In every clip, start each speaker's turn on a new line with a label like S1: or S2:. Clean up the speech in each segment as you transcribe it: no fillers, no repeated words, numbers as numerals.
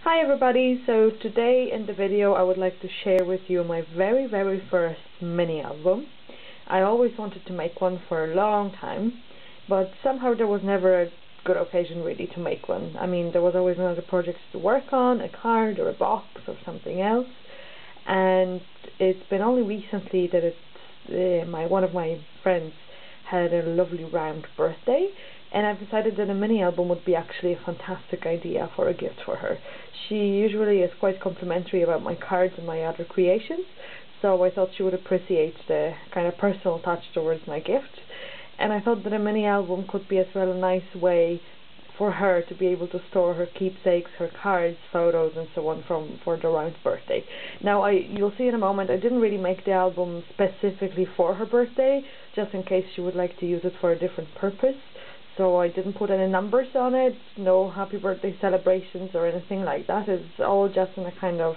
S1: Hi everybody, so today in the video I would like to share with you my very first mini album. I always wanted to make one for a long time, but somehow there was never a good occasion really to make one. I mean, there was always another project to work on, a card or a box or something else, and it's been only recently that one of my friends had a lovely round birthday, and I've decided that a mini album would be actually a fantastic idea for a gift for her. She usually is quite complimentary about my cards and my other creations, so I thought she would appreciate the kind of personal touch towards my gift, and I thought that a mini album could be as well a nice way for her to be able to store her keepsakes, her cards, photos and so on for the round birthday. Now you'll see in a moment I didn't really make the album specifically for her birthday, just in case she would like to use it for a different purpose. So I didn't put any numbers on it, no happy birthday celebrations or anything like that. It's all just in a kind of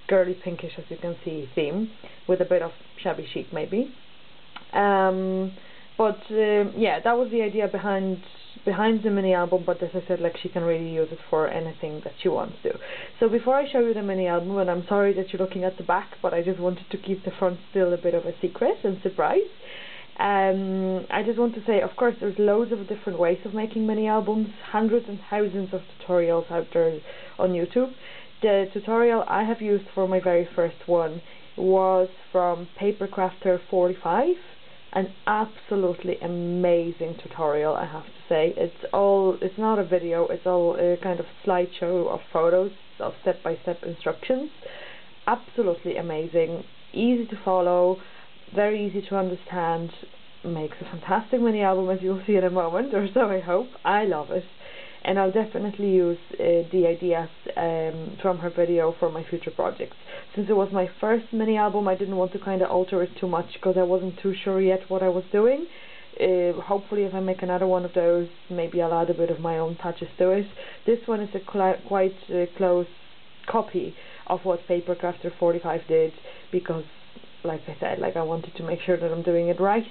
S1: girly pinkish, as you can see, theme, with a bit of shabby chic maybe. Yeah, that was the idea behind the mini album, but as I said, like, she can really use it for anything that she wants to. So before I show you the mini album, and I'm sorry that you're looking at the back, but I just wanted to keep the front still a bit of a secret and surprise. I just want to say, of course, there's loads of different ways of making mini albums, hundreds and thousands of tutorials out there on YouTube. The tutorial I have used for my very first one was from Papercrafter 45, an absolutely amazing tutorial, I have to say. It's not a video, it's all a kind of slideshow of photos of step-by-step instructions. Absolutely amazing, easy to follow, very easy to understand, makes a fantastic mini album, as you'll see in a moment, or so I hope. I love it, and I'll definitely use the ideas from her video for my future projects. Since it was my first mini album, I didn't want to kind of alter it too much because I wasn't too sure yet what I was doing. Hopefully if I make another one of those, maybe I'll add a bit of my own touches to it. This one is a quite close copy of what Papercrafter 45 did, because like I said, I wanted to make sure that I'm doing it right,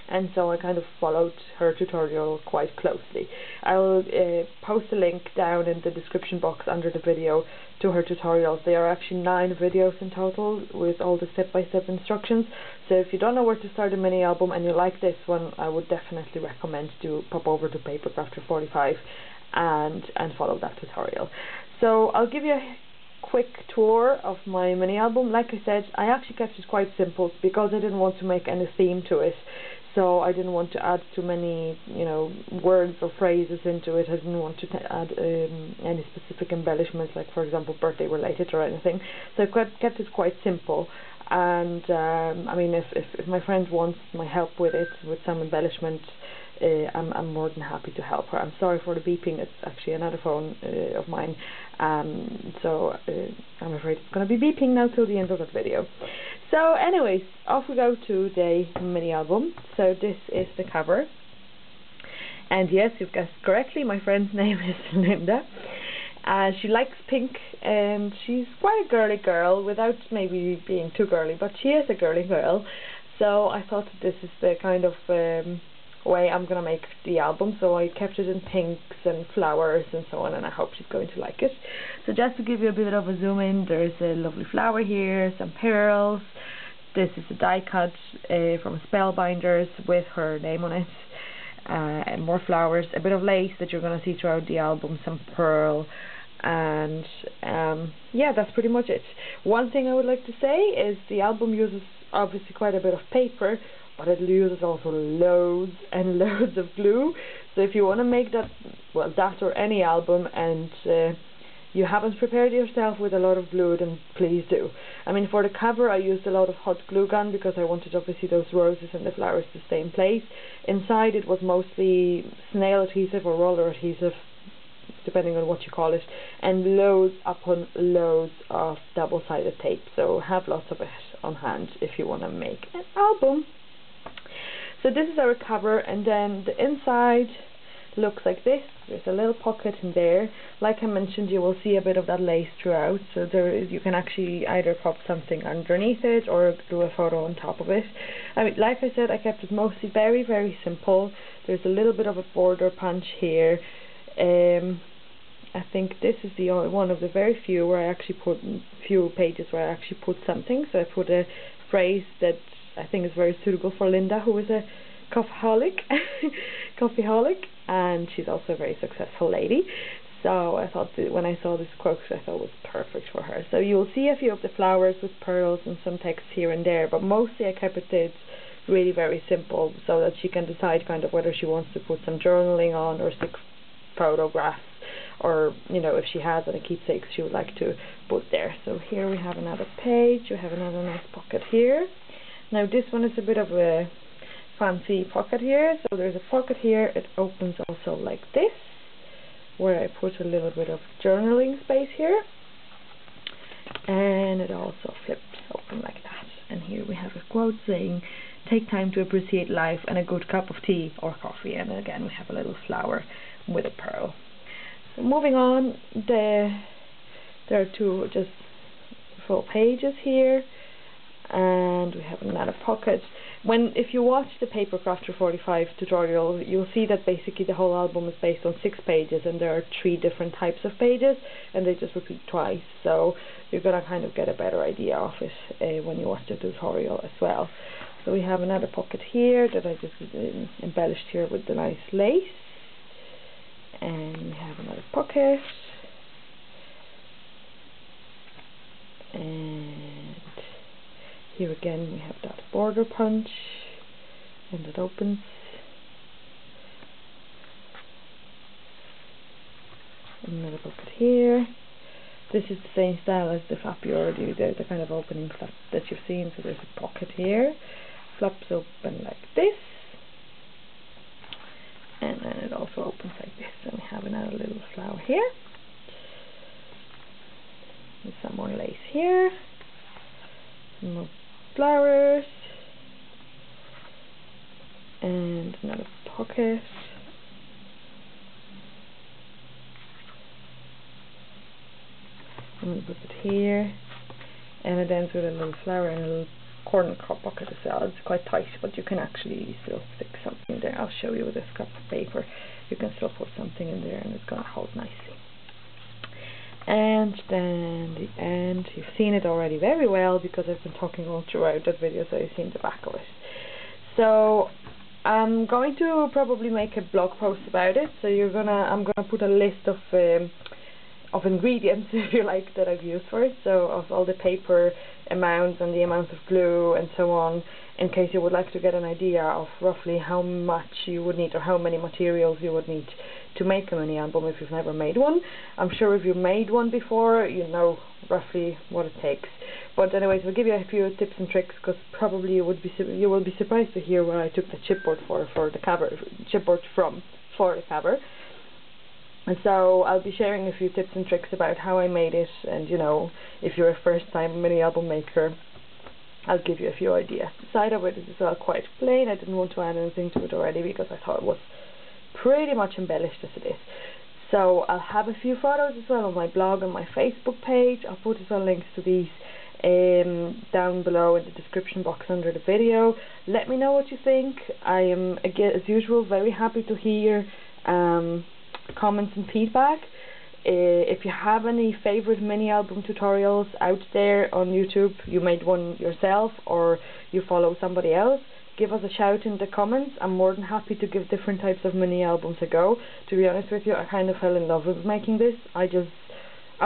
S1: and so I kind of followed her tutorial quite closely. I'll post a link down in the description box under the video to her tutorials. There are actually 9 videos in total with all the step-by-step instructions, so if you don't know where to start a mini album and you like this one, I would definitely recommend to pop over to Papercrafter 45 and follow that tutorial. So I'll give you a quick tour of my mini album. Like I said, I actually kept it quite simple because I didn't want to make any theme to it, so I didn't want to add too many, words or phrases into it. I didn't want to add any specific embellishments, like for example birthday related or anything, so I kept it quite simple. And I mean, if my friend wants my help with it, with some embellishment, I'm more than happy to help her. I'm sorry for the beeping, it's actually another phone of mine, so I'm afraid it's going to be beeping now till the end of that video. So anyways, off we go to the mini album. So this is the cover, and yes, you've guessed correctly, my friend's name is Linda. She likes pink, and she's quite a girly girl, without maybe being too girly, but she is a girly girl. So I thought that this is the kind of way I'm gonna make the album, so I kept it in pinks and flowers and so on, and I hope she's going to like it. So just to give you a bit of a zoom in, there's a lovely flower here, some pearls. This is a die cut from Spellbinders with her name on it, and more flowers, a bit of lace that you're gonna see throughout the album, some pearl, and yeah, that's pretty much it. One thing I would like to say is the album uses obviously quite a bit of paper, but it uses also loads and loads of glue. So if you want to make that, well, that or any album, and you haven't prepared yourself with a lot of glue, then please do. I mean, for the cover I used a lot of hot glue gun because I wanted obviously those roses and the flowers to stay in place. Inside it was mostly snail adhesive or roller adhesive, depending on what you call it, and loads upon loads of double-sided tape, so have lots of it on hand if you want to make an album. So this is our cover, and then the inside looks like this. There's a little pocket in there. Like I mentioned, you will see a bit of that lace throughout, so you can actually either pop something underneath it or do a photo on top of it. I mean, like I said, I kept it mostly very simple. There's a little bit of a border punch here, a think this is the only one of the very few where I actually put few pages where I actually put something. So I put a phrase that I think is very suitable for Linda, who is a coffeeholic, and she's also a very successful lady. So I thought that when I saw this quote, I thought it was perfect for her. So you'll see a few of the flowers with pearls and some text here and there, but mostly I kept it really very simple so that she can decide kind of whether she wants to put some journaling on or stick photographs, or you know, if she has any keepsakes she would like to put there. So here we have another page, we have another nice pocket here. Now this one is a bit of a fancy pocket here, so there's a pocket here, it opens also like this, where I put a little bit of journaling space here, and it also flips open like that. And here we have a quote saying, "Take time to appreciate life and a good cup of tea or coffee," and again we have a little flower with a pearl. So moving on, there are two just full pages here, and we have another pocket. If you watch the Paper Crafter 45 tutorial, you'll see that basically the whole album is based on 6 pages, and there are 3 different types of pages, and they just repeat twice, so you're gonna kind of get a better idea of it when you watch the tutorial as well. So we have another pocket here that I just embellished here with the nice lace, and we have another pocket, and here again we have that border punch, and it opens. Another pocket here. This is the same style as the flap you already did, the kind of opening flap that you've seen. So there's a pocket here, flaps open like this, and then it also opens like this, and we have another little flower here, with some more lace here, some more flowers, and another pocket, I'm going to put it here, and it ends with a little flower and a little corner pocket as well. It's quite tight, but you can actually still stick something there. I'll show you with this scrap of paper. You can still put something in there and it's going to hold nicely. And then the end, you've seen it already very well because I've been talking all throughout that video, so you've seen the back of it. So I'm going to probably make a blog post about it. So I'm gonna put a list of ingredients, if you like, that I've used for it, so of all the paper amounts and the amount of glue and so on, in case you would like to get an idea of roughly how much you would need or how many materials you would need to make a mini album if you've never made one. I'm sure if you've made one before, you know roughly what it takes. But anyways, we'll give you a few tips and tricks, because probably you will be surprised to hear where I took the chipboard for the cover, for the cover. And so I'll be sharing a few tips and tricks about how I made it, and you know, if you're a first time mini album maker, I'll give you a few ideas. The side of it is as well quite plain. I didn't want to add anything to it already because I thought it was pretty much embellished as it is. So I'll have a few photos as well on my blog and my Facebook page. I'll put as well links to these down below in the description box under the video. Let me know what you think. I am, again, as usual, very happy to hear comments and feedback. If you have any favorite mini album tutorials out there on YouTube, you made one yourself or you follow somebody else, give us a shout in the comments. I'm more than happy to give different types of mini albums a go. To be honest with you, I kind of fell in love with making this. I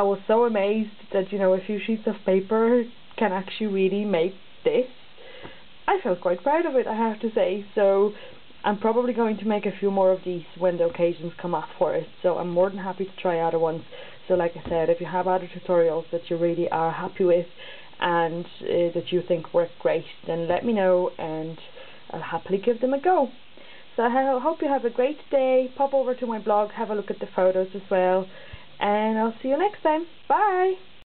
S1: was so amazed that, you know, a few sheets of paper can actually really make this. I felt quite proud of it, I have to say. So I'm probably going to make a few more of these when the occasions come up for it, so I'm more than happy to try other ones. So like I said, if you have other tutorials that you really are happy with and that you think work great, then let me know and I'll happily give them a go. So I hope you have a great day. Pop over to my blog, have a look at the photos as well, and I'll see you next time. Bye!